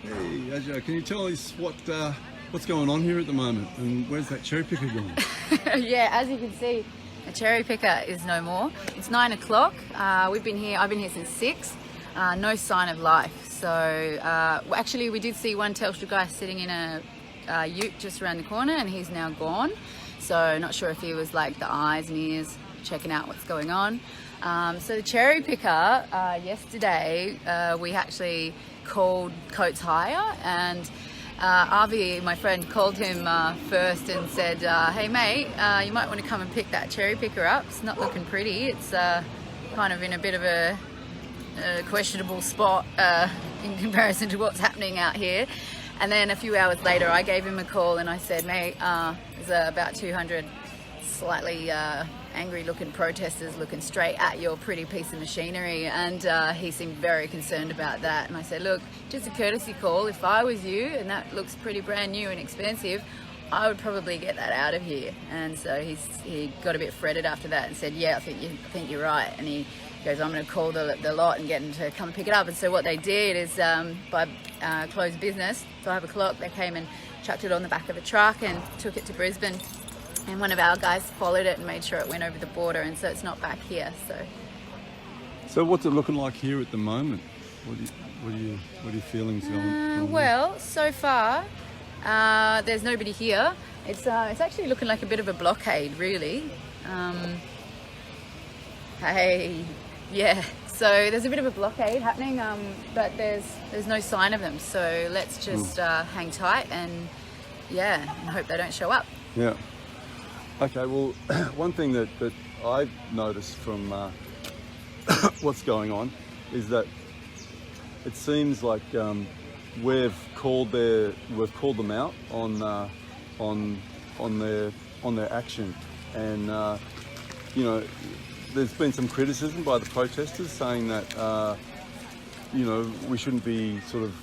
Hey, Ajo, can you tell us what's going on here at the moment, and where's that cherry picker gone? Yeah, as you can see, the cherry picker is no more. It's 9 o'clock. I've been here since 6. No sign of life. So actually, we did see one Telstra guy sitting in a ute just around the corner, and he's now gone. So not sure if he was like the eyes and ears checking out what's going on. So the cherry picker, yesterday we actually called Coates Hire, and Avi, my friend, called him first and said, hey mate, you might want to come and pick that cherry picker up. It's not looking pretty. It's kind of in a bit of a questionable spot in comparison to what's happening out here. And then a few hours later I gave him a call and I said, mate, there's about 200 slightly angry looking protesters looking straight at your pretty piece of machinery, and he seemed very concerned about that. And I said, look, just a courtesy call, if I was you and that looks pretty brand new and expensive, I would probably get that out of here. And so he got a bit fretted after that and said, yeah, I think you're right. And he goes, I'm going to call the lot and get them to come pick it up. And so what they did is by close of business, 5 o'clock, they came and chucked it on the back of a truck and took it to Brisbane. And one of our guys followed it and made sure it went over the border, and so it's not back here. So what's it looking like here at the moment? What are your feelings on? Well, so far there's nobody here. It's actually looking like a bit of a blockade, really. Yeah. So there's a bit of a blockade happening, but there's no sign of them. So let's just hang tight and hope they don't show up. Yeah. Okay, well, one thing that I've noticed from what's going on is that it seems like we've called them out on their action, and there's been some criticism by the protesters saying that we shouldn't be sort of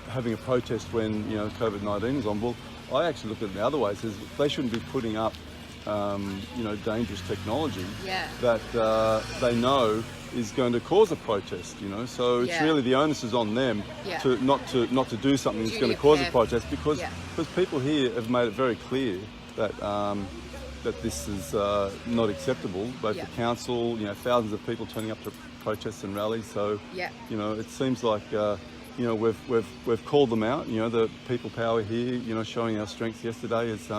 having a protest when COVID-19 is on. Well, I actually look at it the other way. It says they shouldn't be putting up dangerous technology that they know is going to cause a protest. So it's really the onus is on them to not to do something that's going to cause a protest, because people here have made it very clear that that this is not acceptable. Both the council, thousands of people turning up to protests and rallies. So it seems like we've called them out. The people power here, showing our strength yesterday is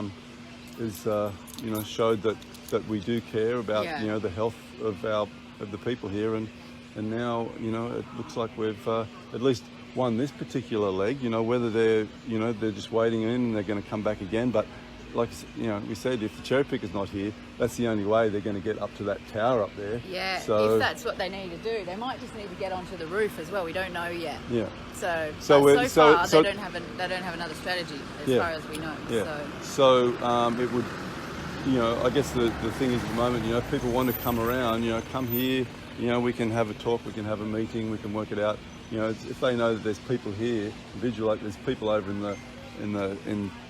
showed that we do care about the health of the people here, and now it looks like we've at least won this particular leg. Whether they're just waiting in and they're going to come back again, but like we said, if the cherry picker's not here, that's the only way they're going to get up to that tower up there. Yeah, so, if that's what they need to do. They might just need to get onto the roof as well. We don't know yet. Yeah. So far they don't have another strategy as far as we know. Yeah. So it would, I guess the thing is at the moment, people want to come around, come here, we can have a talk, we can have a meeting, we can work it out. If they know that there's people here, vigilate, there's people over in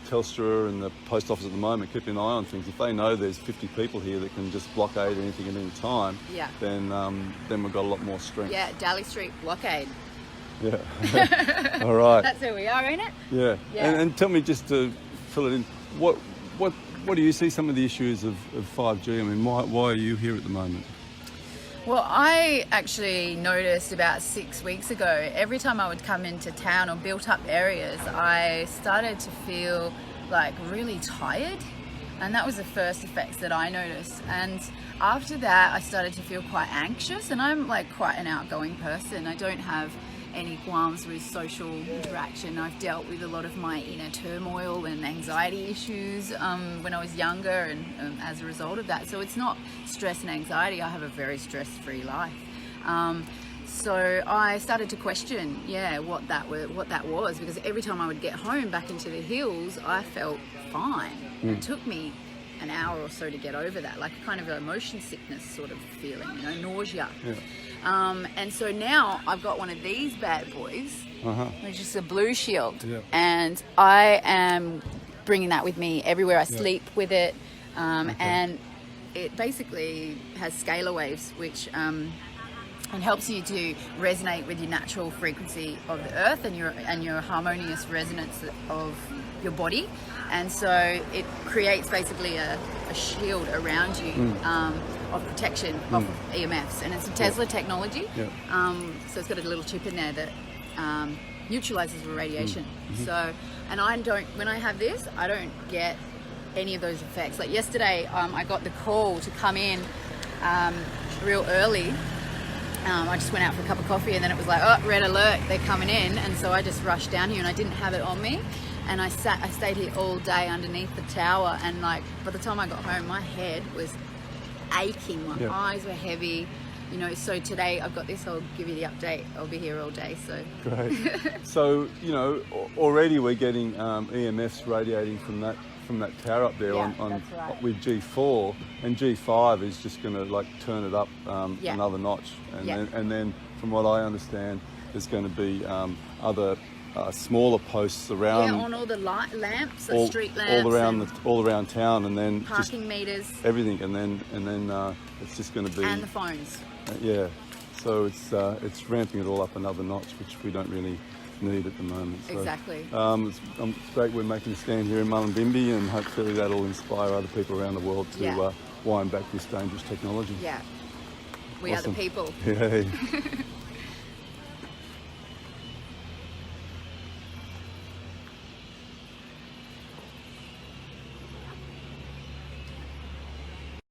Telstra and the post office at the moment keeping an eye on things. If they know there's 50 people here that can just blockade anything at any time, then we've got a lot more strength. Yeah, Daly Street blockade. Yeah. All right. That's who we are, ain't it? Yeah. And tell me, just to fill it in, what do you see some of the issues of 5G? I mean, why are you here at the moment? Well, I actually noticed about 6 weeks ago, every time I would come into town or built up areas, I started to feel like really tired. And that was the first effects that I noticed. And after that, I started to feel quite anxious, and I'm like quite an outgoing person. I don't have any qualms with social interaction. I've dealt with a lot of my inner turmoil and anxiety issues when I was younger, and as a result of that. So it's not stress and anxiety. I have a very stress-free life. So I started to question, what that was, because every time I would get home back into the hills, I felt fine. It took me an hour or so to get over that, like a kind of a motion sickness sort of feeling, nausea. And so now I've got one of these bad boys, which is a Blue Shield, and I am bringing that with me everywhere. I sleep with it, and it basically has scalar waves, which and helps you to resonate with your natural frequency of the earth and your harmonious resonance of your body. And so it creates basically a shield around you of protection of EMFs, and it's a Tesla technology. So it's got a little chip in there that neutralizes the radiation. So, and when I have this, I don't get any of those effects. Like yesterday, I got the call to come in real early. I just went out for a cup of coffee, and then it was like, oh, red alert, they're coming in. And so I just rushed down here, and I didn't have it on me. And I stayed here all day underneath the tower. And like, by the time I got home, my head was aching. My eyes were heavy. You know, so today I've got this. I'll give you the update. I'll be here all day. So great. So you know, already we're getting EMFs radiating from that tower up there with G4, and G5 is just going to like turn it up another notch, and then from what I understand, there's going to be other smaller posts around on all the lamps, street lamps, all around town, and then parking meters, everything, and then it's just going to be, and the phones. So it's ramping it all up another notch, which we don't really need at the moment. So, exactly. It's great we're making a stand here in Mullumbimby, and hopefully that'll inspire other people around the world to wind back this dangerous technology. Yeah, we are the people. Yeah.